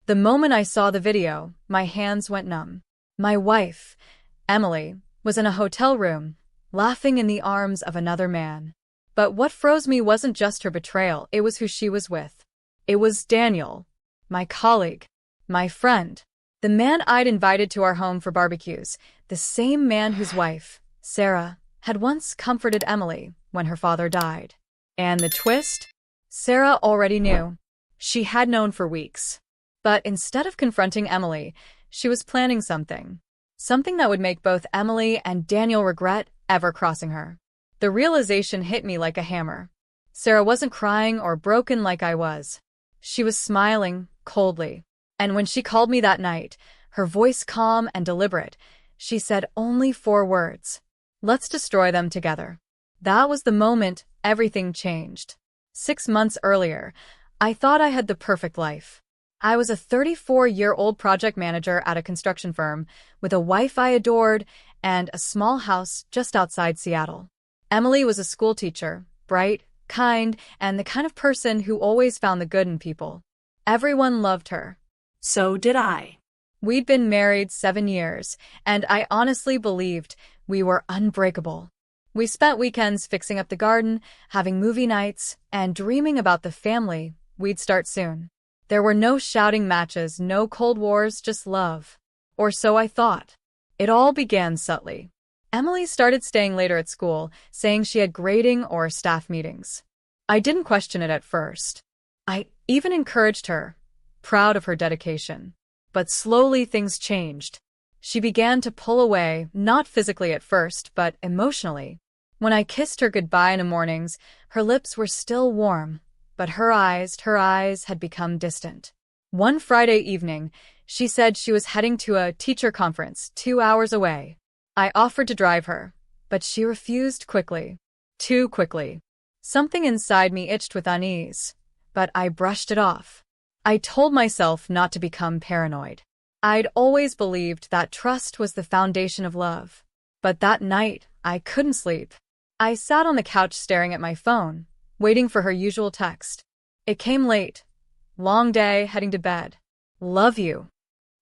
The moment I saw the video, my hands went numb. My wife, Emily, was in a hotel room, laughing in the arms of another man. But what froze me wasn't just her betrayal, it was who she was with. It was Daniel, my colleague, my friend, the man I'd invited to our home for barbecues, the same man whose wife, Sarah, had once comforted Emily when her father died. And the twist? Sarah already knew. She had known for weeks. But instead of confronting Emily, she was planning something. Something that would make both Emily and Daniel regret ever crossing her. The realization hit me like a hammer. Sarah wasn't crying or broken like I was. She was smiling, coldly. And when she called me that night, her voice calm and deliberate, she said only 4 words. Let's destroy them together. That was the moment everything changed. 6 months earlier, I thought I had the perfect life. I was a 34-year-old project manager at a construction firm with a wife I adored and a small house just outside Seattle. Emily was a school teacher, bright, kind, and the kind of person who always found the good in people. Everyone loved her. So did I. We'd been married 7 years, and I honestly believed we were unbreakable. We spent weekends fixing up the garden, having movie nights, and dreaming about the family we'd start soon. There were no shouting matches, no cold wars, just love. Or so I thought. It all began subtly. Emily started staying later at school, saying she had grading or staff meetings. I didn't question it at first. I even encouraged her, proud of her dedication. But slowly things changed. She began to pull away, not physically at first, but emotionally. When I kissed her goodbye in the mornings, her lips were still warm, but her eyes had become distant. One Friday evening, she said she was heading to a teacher conference 2 hours away. I offered to drive her, but she refused quickly. Too quickly. Something inside me itched with unease, but I brushed it off. I told myself not to become paranoid. I'd always believed that trust was the foundation of love. But that night, I couldn't sleep. I sat on the couch staring at my phone, waiting for her usual text. It came late. Long day, heading to bed. Love you.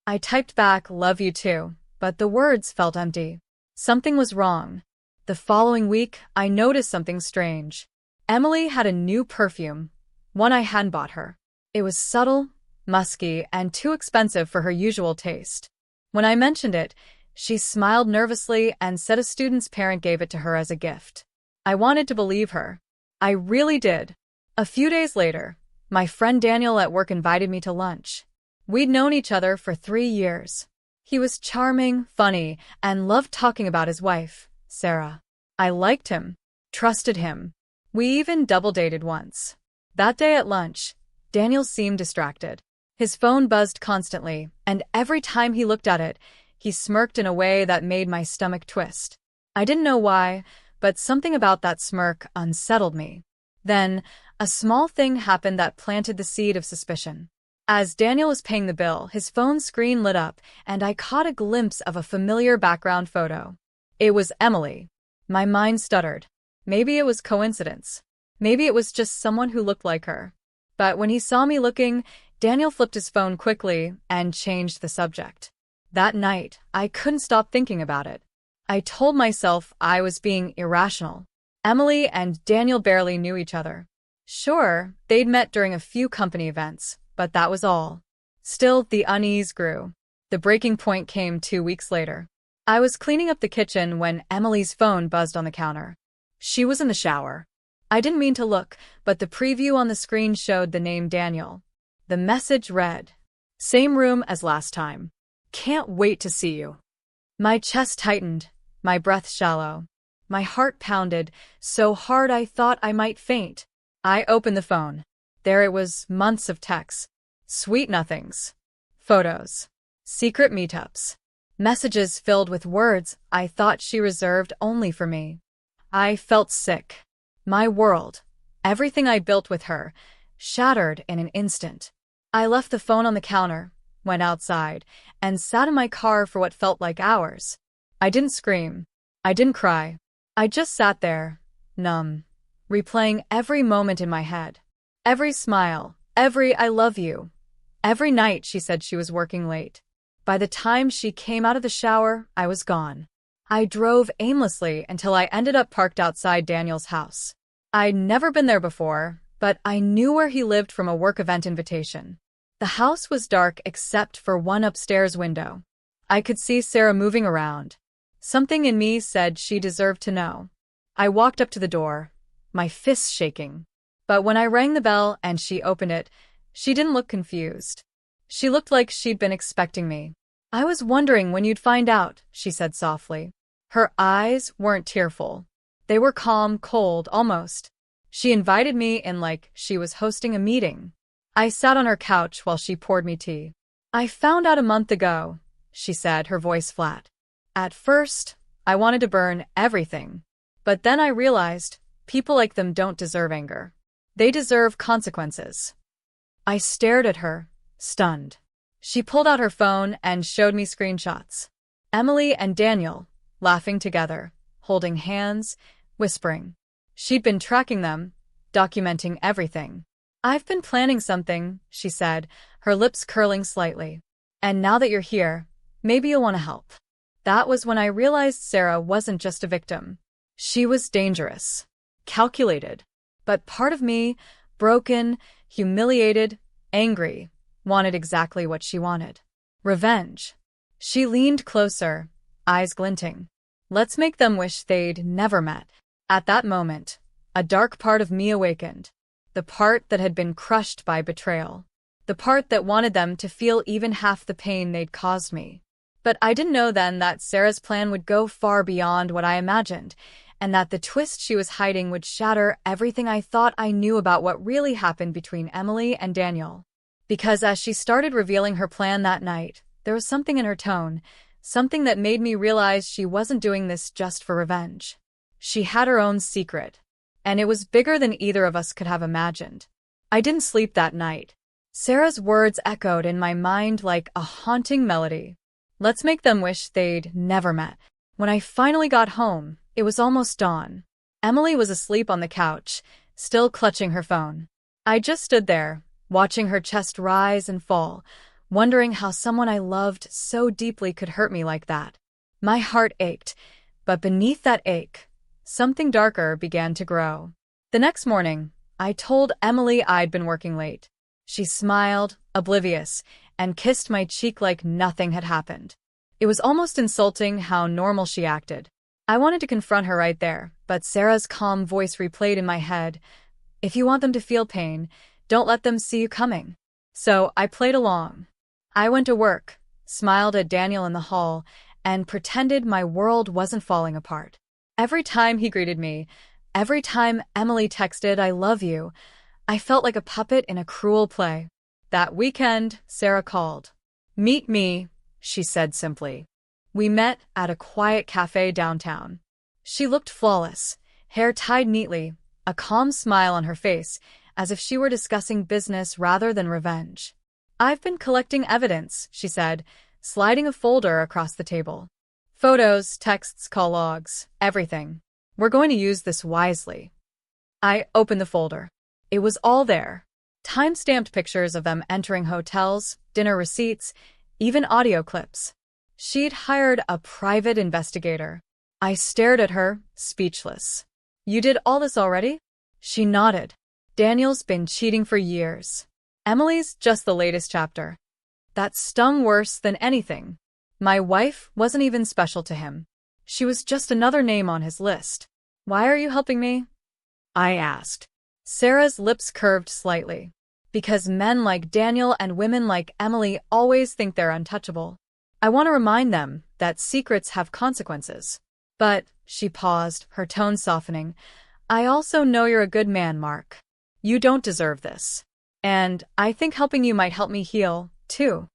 I typed back, love you too, but the words felt empty. Something was wrong. The following week, I noticed something strange. Emily had a new perfume, one I hadn't bought her. It was subtle, musky, and too expensive for her usual taste. When I mentioned it, she smiled nervously and said a student's parent gave it to her as a gift. I wanted to believe her. I really did. A few days later, my friend Daniel at work invited me to lunch. We'd known each other for 3 years. He was charming, funny, and loved talking about his wife, Sarah. I liked him, trusted him. We even double-dated once. That day at lunch, Daniel seemed distracted. His phone buzzed constantly, and every time he looked at it, he smirked in a way that made my stomach twist. I didn't know why, but something about that smirk unsettled me. Then, a small thing happened that planted the seed of suspicion. As Daniel was paying the bill, his phone screen lit up, and I caught a glimpse of a familiar background photo. It was Emily. My mind stuttered. Maybe it was coincidence. Maybe it was just someone who looked like her. But when he saw me looking, Daniel flipped his phone quickly and changed the subject. That night, I couldn't stop thinking about it. I told myself I was being irrational. Emily and Daniel barely knew each other. Sure, they'd met during a few company events, but that was all. Still, the unease grew. The breaking point came 2 weeks later. I was cleaning up the kitchen when Emily's phone buzzed on the counter. She was in the shower. I didn't mean to look, but the preview on the screen showed the name Daniel. The message read, "Same room as last time. Can't wait to see you." My chest tightened, my breath shallow. My heart pounded so hard I thought I might faint. I opened the phone. There it was, months of texts, sweet nothings, photos, secret meetups, messages filled with words I thought she reserved only for me. I felt sick. My world, everything I built with her, shattered in an instant. I left the phone on the counter, went outside, and sat in my car for what felt like hours. I didn't scream. I didn't cry. I just sat there, numb, replaying every moment in my head. Every smile, every "I love you," Every night she said she was working late. By the time she came out of the shower, I was gone. I drove aimlessly until I ended up parked outside Daniel's house. I'd never been there before, but I knew where he lived from a work event invitation. The house was dark except for one upstairs window. I could see Sarah moving around. Something in me said she deserved to know. I walked up to the door, my fists shaking. But when I rang the bell and she opened it, she didn't look confused. She looked like she'd been expecting me. "I was wondering when you'd find out," she said softly. Her eyes weren't tearful. They were calm, cold, almost. She invited me in like she was hosting a meeting. I sat on her couch while she poured me tea. "I found out a month ago," she said, her voice flat. At first, I wanted to burn everything. But then I realized people like them don't deserve anger. They deserve consequences. I stared at her, stunned. She pulled out her phone and showed me screenshots. Emily and Daniel, laughing together, holding hands, whispering. She'd been tracking them, documenting everything. "I've been planning something," she said, her lips curling slightly. "And now that you're here, maybe you'll want to help." That was when I realized Sarah wasn't just a victim. She was dangerous, calculated. But part of me, broken, humiliated, angry, wanted exactly what she wanted. Revenge. She leaned closer, eyes glinting. "Let's make them wish they'd never met." At that moment, a dark part of me awakened. The part that had been crushed by betrayal. The part that wanted them to feel even half the pain they'd caused me. But I didn't know then that Sarah's plan would go far beyond what I imagined, and that the twist she was hiding would shatter everything I thought I knew about what really happened between Emily and Daniel. Because as she started revealing her plan that night, there was something in her tone, something that made me realize she wasn't doing this just for revenge. She had her own secret, and it was bigger than either of us could have imagined. I didn't sleep that night. Sarah's words echoed in my mind like a haunting melody. "Let's make them wish they'd never met." When I finally got home, it was almost dawn. Emily was asleep on the couch, still clutching her phone. I just stood there, watching her chest rise and fall, wondering how someone I loved so deeply could hurt me like that. My heart ached, but beneath that ache, something darker began to grow. The next morning, I told Emily I'd been working late. She smiled, oblivious, and kissed my cheek like nothing had happened. It was almost insulting how normal she acted. I wanted to confront her right there, but Sarah's calm voice replayed in my head. "If you want them to feel pain, don't let them see you coming." So I played along. I went to work, smiled at Daniel in the hall, and pretended my world wasn't falling apart. Every time he greeted me, every time Emily texted "I love you," I felt like a puppet in a cruel play. That weekend, Sarah called. "Meet me," she said simply. We met at a quiet cafe downtown. She looked flawless, hair tied neatly, a calm smile on her face, as if she were discussing business rather than revenge. "I've been collecting evidence," she said, sliding a folder across the table. "Photos, texts, call logs, everything. We're going to use this wisely." I opened the folder. It was all there. Time-stamped pictures of them entering hotels, dinner receipts, even audio clips. She'd hired a private investigator. I stared at her, speechless. "You did all this already?" She nodded. "Daniel's been cheating for years. Emily's just the latest chapter." That stung worse than anything. My wife wasn't even special to him. She was just another name on his list. "Why are you helping me?" I asked. Sarah's lips curved slightly. "Because men like Daniel and women like Emily always think they're untouchable. I want to remind them that secrets have consequences." "But," she paused, her tone softening, "I also know you're a good man, Mark. You don't deserve this. And I think helping you might help me heal, too."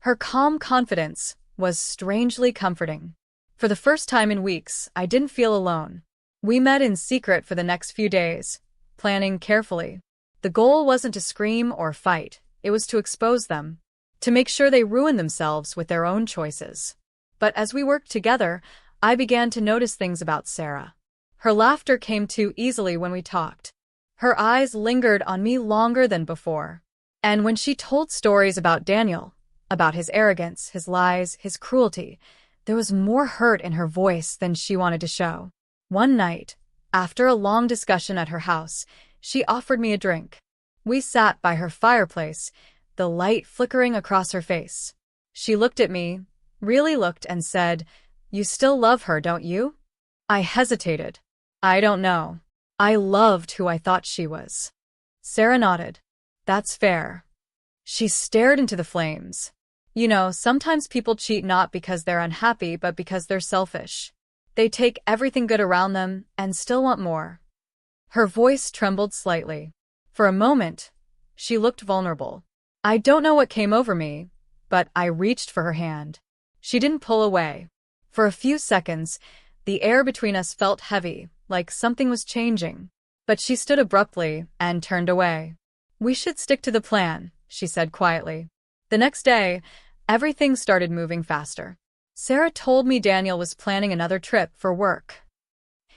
Her calm confidence was strangely comforting. For the first time in weeks, I didn't feel alone. We met in secret for the next few days, planning carefully. The goal wasn't to scream or fight, it was to expose them, to make sure they ruined themselves with their own choices. But as we worked together, I began to notice things about Sarah. Her laughter came too easily when we talked. Her eyes lingered on me longer than before. And when she told stories about Daniel, about his arrogance, his lies, his cruelty, there was more hurt in her voice than she wanted to show. One night, after a long discussion at her house, she offered me a drink. We sat by her fireplace, the light flickering across her face. She looked at me, really looked, and said, "You still love her, don't you?" I hesitated. "I don't know. I loved who I thought she was." Sarah nodded. "That's fair." She stared into the flames. "You know, sometimes people cheat not because they're unhappy, but because they're selfish. They take everything good around them and still want more." Her voice trembled slightly. For a moment, she looked vulnerable. I don't know what came over me, but I reached for her hand. She didn't pull away. For a few seconds, the air between us felt heavy, like something was changing. But she stood abruptly and turned away. "We should stick to the plan," she said quietly. The next day, everything started moving faster. Sarah told me Daniel was planning another trip for work.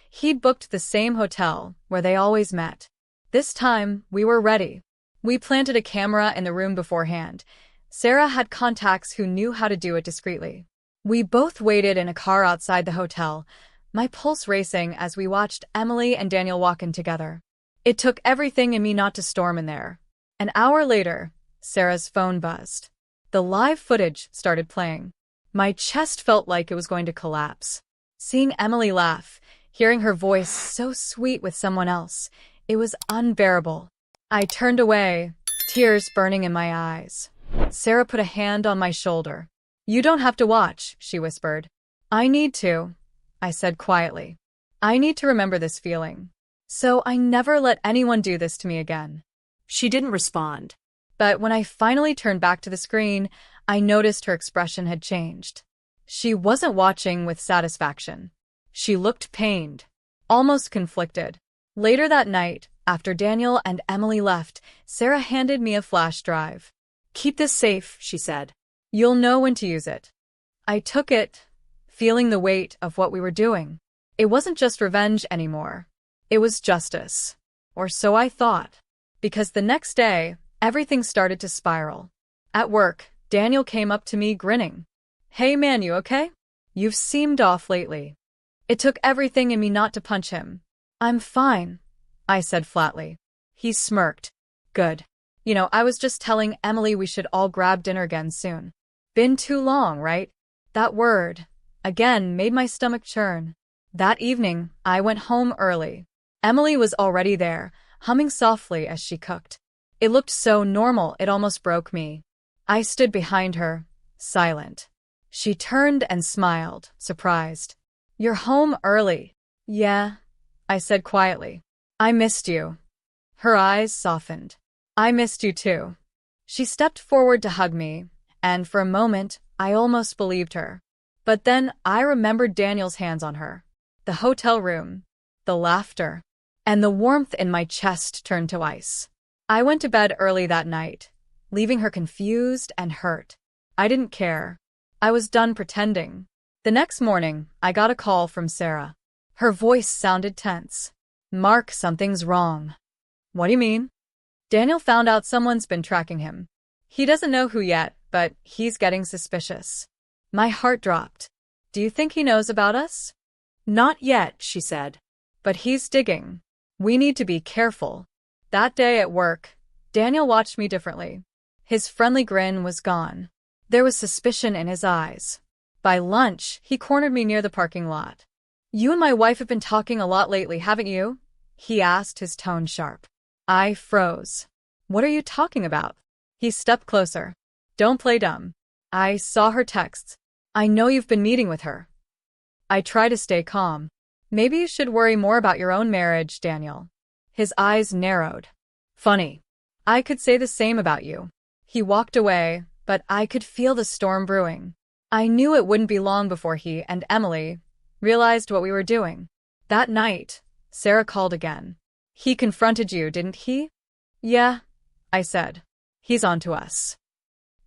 He'd booked the same hotel where they always met. This time, we were ready. We planted a camera in the room beforehand. Sarah had contacts who knew how to do it discreetly. We both waited in a car outside the hotel, my pulse racing as we watched Emily and Daniel walk in together. It took everything in me not to storm in there. An hour later, Sarah's phone buzzed. The live footage started playing. My chest felt like it was going to collapse. Seeing Emily laugh, hearing her voice so sweet with someone else, it was unbearable. I turned away, tears burning in my eyes. Sarah put a hand on my shoulder. "You don't have to watch," she whispered. "I need to," I said quietly. "I need to remember this feeling. So I never let anyone do this to me again." She didn't respond. But when I finally turned back to the screen, I noticed her expression had changed. She wasn't watching with satisfaction. She looked pained, almost conflicted. Later that night, after Daniel and Emily left, Sarah handed me a flash drive. "Keep this safe," she said. "You'll know when to use it." I took it, feeling the weight of what we were doing. It wasn't just revenge anymore. It was justice. Or so I thought. Because the next day, everything started to spiral. At work, Daniel came up to me grinning. "Hey man, you okay? You've seemed off lately." It took everything in me not to punch him. "I'm fine," I said flatly. He smirked. "Good. You know, I was just telling Emily we should all grab dinner again soon." Been too long, right? That word, again, made my stomach churn. That evening, I went home early. Emily was already there, humming softly as she cooked. It looked so normal it almost broke me. I stood behind her, silent. She turned and smiled, surprised. "You're home early." "Yeah," I said quietly. "I missed you." Her eyes softened. "I missed you too." She stepped forward to hug me, and for a moment, I almost believed her. But then I remembered Daniel's hands on her. The hotel room, the laughter, and the warmth in my chest turned to ice. I went to bed early that night, leaving her confused and hurt. I didn't care. I was done pretending. The next morning, I got a call from Sarah. Her voice sounded tense. "Mark, something's wrong." "What do you mean?" "Daniel found out someone's been tracking him. He doesn't know who yet, but he's getting suspicious." My heart dropped. "Do you think he knows about us?" "Not yet," she said. "But he's digging. We need to be careful." That day at work, Daniel watched me differently. His friendly grin was gone. There was suspicion in his eyes. By lunch, he cornered me near the parking lot. "You and my wife have been talking a lot lately, haven't you?" he asked, his tone sharp. I froze. "What are you talking about?" He stepped closer. "Don't play dumb. I saw her texts. I know you've been meeting with her." I try to stay calm. "Maybe you should worry more about your own marriage, Daniel." His eyes narrowed. "Funny. I could say the same about you." He walked away, but I could feel the storm brewing. I knew it wouldn't be long before he and Emily realized what we were doing. That night, Sarah called again. "He confronted you, didn't he?" "Yeah," I said. "He's on to us."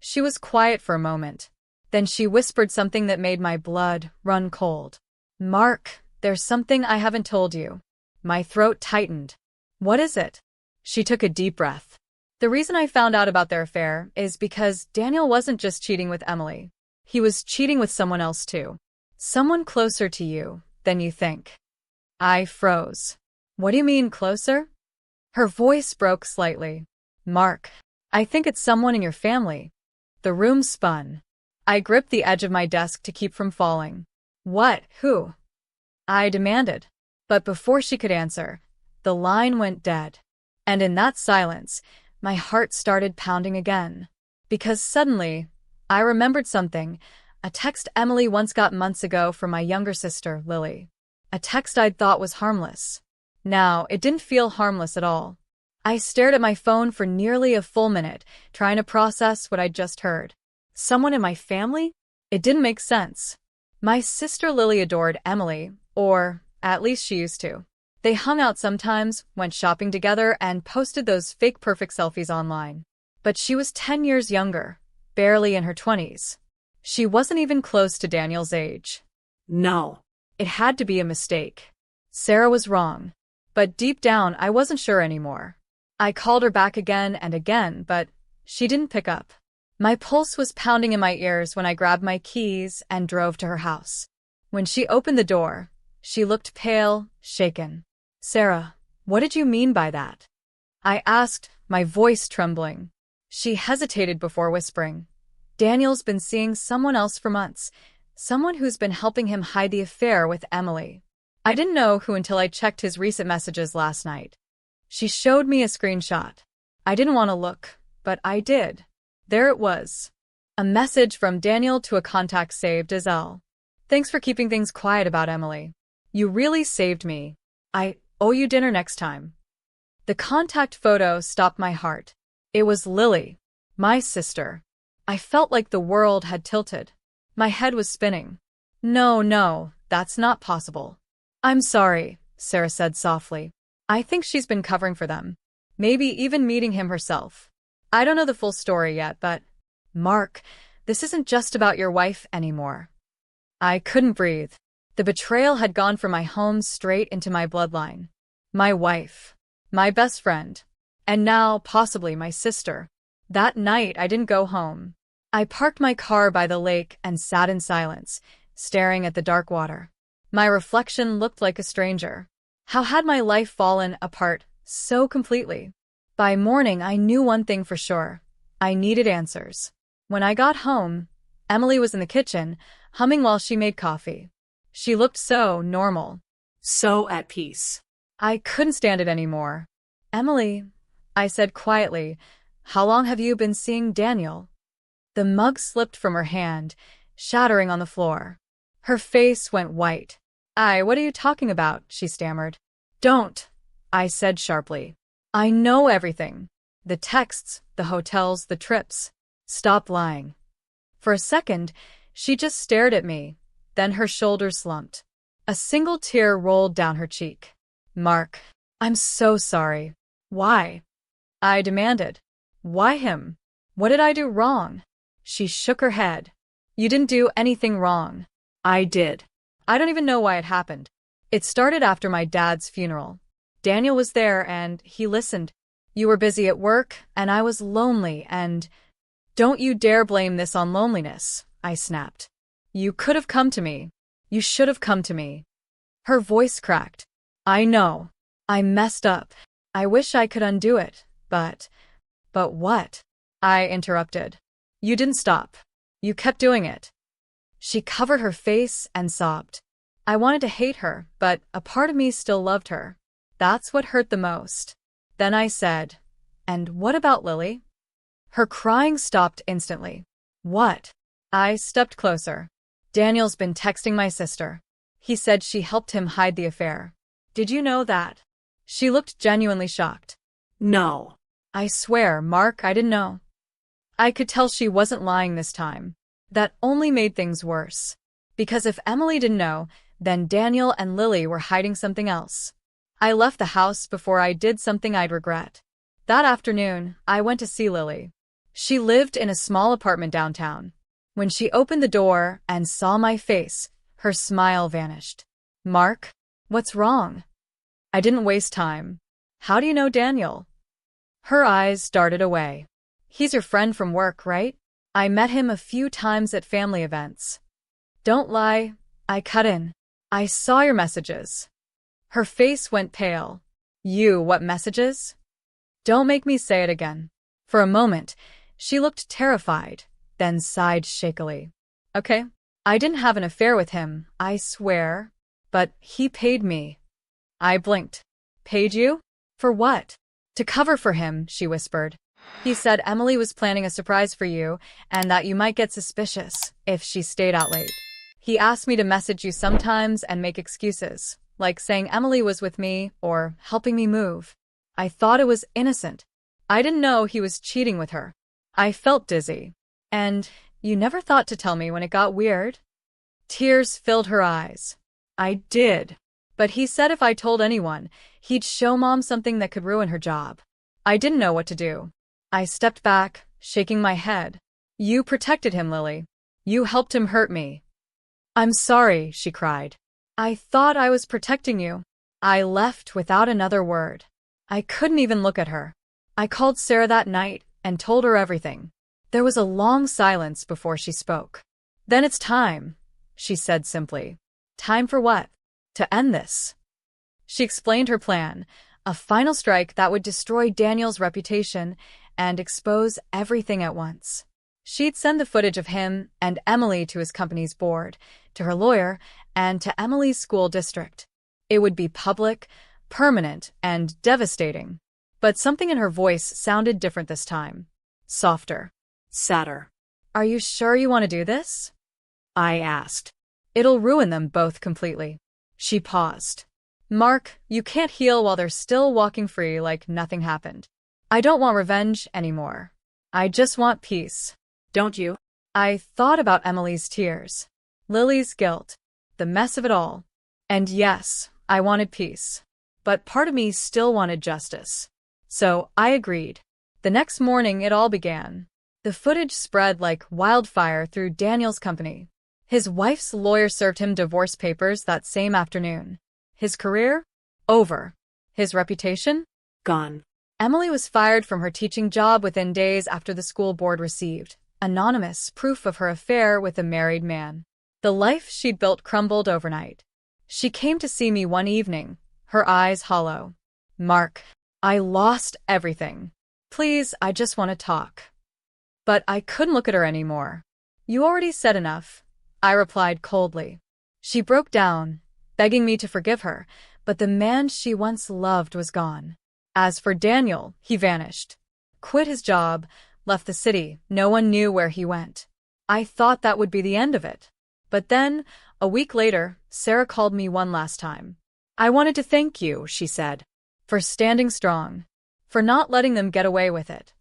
She was quiet for a moment. Then she whispered something that made my blood run cold. "Mark, there's something I haven't told you." My throat tightened. "What is it?" She took a deep breath. The reason I found out about their affair is because Daniel wasn't just cheating with Emily. He was cheating with someone else too. Someone closer to you than you think. I froze. What do you mean closer? Her voice broke slightly. Mark, I think it's someone in your family. The room spun. I gripped the edge of my desk to keep from falling. What? Who? I demanded. But before she could answer, the line went dead. And in that silence, my heart started pounding again. Because suddenly, I remembered something, a text Emily once got months ago from my younger sister, Lily. A text I'd thought was harmless. Now, it didn't feel harmless at all. I stared at my phone for nearly a full minute, trying to process what I'd just heard. Someone in my family? It didn't make sense. My sister Lily adored Emily, or at least she used to. They hung out sometimes, went shopping together, and posted those fake perfect selfies online. But she was 10 years younger, barely in her 20s. She wasn't even close to Daniel's age. No. It had to be a mistake. Sarah was wrong. But deep down, I wasn't sure anymore. I called her back again and again, but she didn't pick up. My pulse was pounding in my ears when I grabbed my keys and drove to her house. When she opened the door, she looked pale, shaken. Sarah, what did you mean by that? I asked, my voice trembling. She hesitated before whispering. Daniel's been seeing someone else for months, someone who's been helping him hide the affair with Emily. I didn't know who until I checked his recent messages last night. She showed me a screenshot. I didn't want to look, but I did. There it was. A message from Daniel to a contact saved as L. Thanks for keeping things quiet about Emily. You really saved me. I owe you dinner next time. The contact photo stopped my heart. It was Lily, my sister. I felt like the world had tilted. My head was spinning. No, that's not possible. I'm sorry, Sarah said softly. I think she's been covering for them. Maybe even meeting him herself. I don't know the full story yet, but Mark, this isn't just about your wife anymore. I couldn't breathe. The betrayal had gone from my home straight into my bloodline. My wife. My best friend. And now, possibly, my sister. That night, I didn't go home. I parked my car by the lake and sat in silence, staring at the dark water. My reflection looked like a stranger. How had my life fallen apart so completely? By morning, I knew one thing for sure. I needed answers. When I got home, Emily was in the kitchen, humming while she made coffee. She looked so normal. So at peace. I couldn't stand it anymore. Emily, I said quietly, how long have you been seeing Daniel? The mug slipped from her hand, shattering on the floor. Her face went white. What are you talking about? She stammered. Don't, I said sharply. I know everything. The texts, the hotels, the trips. Stop lying. For a second, she just stared at me, then her shoulders slumped. A single tear rolled down her cheek. Mark, I'm so sorry. Why? I demanded. Why him? What did I do wrong? She shook her head. You didn't do anything wrong. I did. I don't even know why it happened. It started after my dad's funeral. Daniel was there and he listened. You were busy at work and I was lonely and… Don't you dare blame this on loneliness, I snapped. You could have come to me. You should have come to me. Her voice cracked. I know. I messed up. I wish I could undo it, but what? I interrupted. You didn't stop. You kept doing it. She covered her face and sobbed. I wanted to hate her, but a part of me still loved her. That's what hurt the most. Then I said, and what about Lily? Her crying stopped instantly. What? I stepped closer. Daniel's been texting my sister. He said she helped him hide the affair. Did you know that? She looked genuinely shocked. No. I swear, Mark, I didn't know. I could tell she wasn't lying this time. That only made things worse. Because if Emily didn't know, then Daniel and Lily were hiding something else. I left the house before I did something I'd regret. That afternoon, I went to see Lily. She lived in a small apartment downtown. When she opened the door and saw my face, her smile vanished. Mark, what's wrong? I didn't waste time. How do you know Daniel? Her eyes darted away. He's your friend from work, right? I met him a few times at family events. Don't lie, I cut in. I saw your messages. Her face went pale. What messages? Don't make me say it again. For a moment, she looked terrified, then sighed shakily. Okay, I didn't have an affair with him, I swear. But he paid me. I blinked. Paid you? For what? To cover for him, she whispered. He said Emily was planning a surprise for you and that you might get suspicious if she stayed out late. He asked me to message you sometimes and make excuses, like saying Emily was with me or helping me move. I thought it was innocent. I didn't know he was cheating with her. I felt dizzy. And you never thought to tell me when it got weird? Tears filled her eyes. I did. But he said if I told anyone, he'd show Mom something that could ruin her job. I didn't know what to do. I stepped back, shaking my head. You protected him, Lily. You helped him hurt me. I'm sorry, she cried. I thought I was protecting you. I left without another word. I couldn't even look at her. I called Sarah that night and told her everything. There was a long silence before she spoke. Then it's time, she said simply. Time for what? To end this. She explained her plan, a final strike that would destroy Daniel's reputation and expose everything at once. She'd send the footage of him and Emily to his company's board, to her lawyer, and to Emily's school district. It would be public, permanent, and devastating. But something in her voice sounded different this time. Softer. Sadder. Are you sure you want to do this? I asked. It'll ruin them both completely. She paused. Mark, you can't heal while they're still walking free like nothing happened. I don't want revenge anymore. I just want peace. Don't you? I thought about Emily's tears, Lily's guilt, the mess of it all. And yes, I wanted peace. But part of me still wanted justice. So I agreed. The next morning it all began. The footage spread like wildfire through Daniel's company. His wife's lawyer served him divorce papers that same afternoon. His career? Over. His reputation? Gone. Emily was fired from her teaching job within days after the school board received anonymous proof of her affair with a married man. The life she'd built crumbled overnight. She came to see me one evening, her eyes hollow. Mark, I lost everything. Please, I just want to talk. But I couldn't look at her anymore. You already said enough, I replied coldly. She broke down, begging me to forgive her, but the man she once loved was gone. As for Daniel, he vanished. Quit his job, left the city, no one knew where he went. I thought that would be the end of it. But then, a week later, Sarah called me one last time. I wanted to thank you, she said, for standing strong, for not letting them get away with it.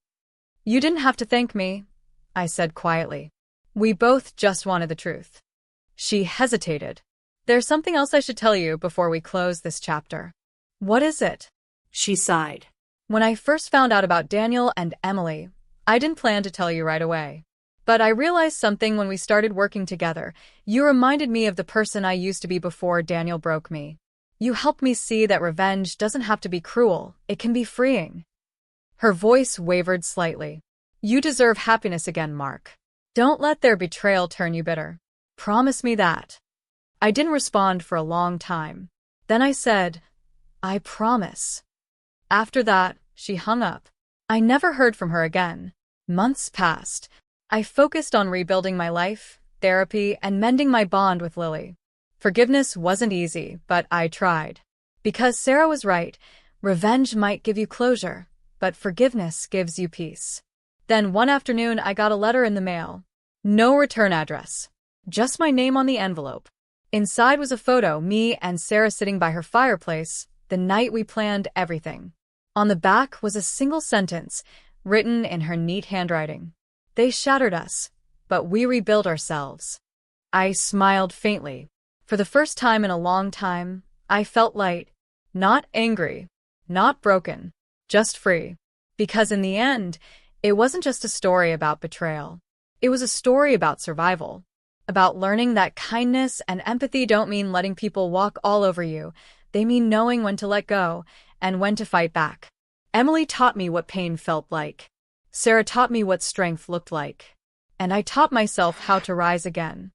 You didn't have to thank me, I said quietly. We both just wanted the truth. She hesitated. There's something else I should tell you before we close this chapter. What is it? She sighed. When I first found out about Daniel and Emily, I didn't plan to tell you right away. But I realized something when we started working together. You reminded me of the person I used to be before Daniel broke me. You helped me see that revenge doesn't have to be cruel, it can be freeing. Her voice wavered slightly. You deserve happiness again, Mark. Don't let their betrayal turn you bitter. Promise me that. I didn't respond for a long time. Then I said, I promise. After that, she hung up. I never heard from her again. Months passed. I focused on rebuilding my life, therapy, and mending my bond with Lily. Forgiveness wasn't easy, but I tried. Because Sarah was right, revenge might give you closure, but forgiveness gives you peace. Then one afternoon I got a letter in the mail. No return address. Just my name on the envelope. Inside was a photo, me and Sarah sitting by her fireplace, the night we planned everything. On the back was a single sentence, written in her neat handwriting. They shattered us, but we rebuilt ourselves. I smiled faintly. For the first time in a long time, I felt light. Not angry, not broken, just free. Because in the end, it wasn't just a story about betrayal. It was a story about survival. About learning that kindness and empathy don't mean letting people walk all over you. They mean knowing when to let go and when to fight back. Emily taught me what pain felt like. Sarah taught me what strength looked like. And I taught myself how to rise again.